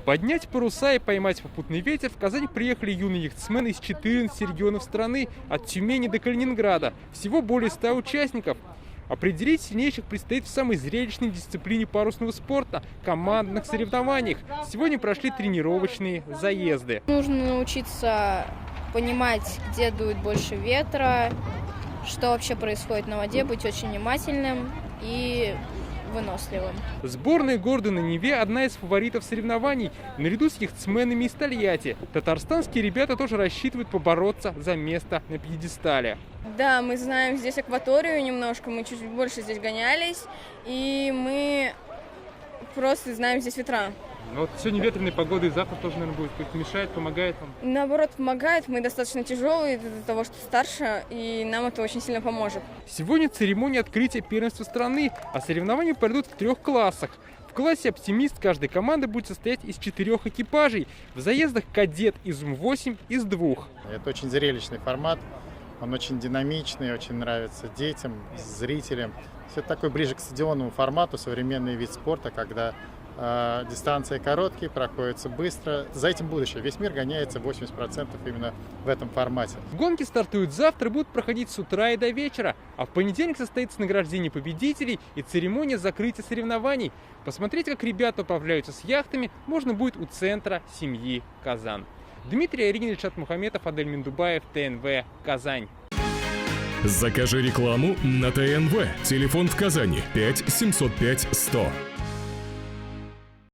Поднять паруса и поймать попутный ветер в Казань приехали юные яхтсмены из 14 регионов страны, от Тюмени до Калининграда. Всего более 100 участников. Определить сильнейших предстоит в самой зрелищной дисциплине парусного спорта – командных соревнованиях. Сегодня прошли тренировочные заезды. Нужно научиться понимать, где дует больше ветра, что вообще происходит на воде, быть очень внимательным и выносливым. Сборная города на Неве – одна из фаворитов соревнований, наряду с яхтсменами из Тольятти. Татарстанские ребята тоже рассчитывают побороться за место на пьедестале. Да, мы знаем здесь акваторию немножко, мы чуть больше здесь гонялись, и мы просто знаем здесь ветра. Но вот сегодня ветреная погода и завтра тоже, наверное, будет как-то мешает, помогает вам? Наоборот, помогает, мы достаточно тяжелые из-за того, что старше, и нам это очень сильно поможет. Сегодня церемония открытия первенства страны, а соревнования пройдут в 3 классах. В классе «Оптимист» каждая команда будет состоять из 4 экипажей. В заездах «Кадет» из М8 из 2. Это очень зрелищный формат, он очень динамичный, очень нравится детям, зрителям. Все такой ближе к стадионному формату, современный вид спорта, когда дистанции короткие, проходятся быстро. За этим будущее. Весь мир гоняется 80% именно в этом формате. Гонки стартуют завтра и будут проходить с утра и до вечера. А в понедельник состоится награждение победителей и церемония закрытия соревнований. Посмотреть, как ребята управляются с яхтами, можно будет у центра семьи Казан. Дмитрий Аринин, Ильшат Мухаметов, Адель Миндубаев, ТНВ, Казань. Закажи рекламу на ТНВ. Телефон в Казани 5 705 100.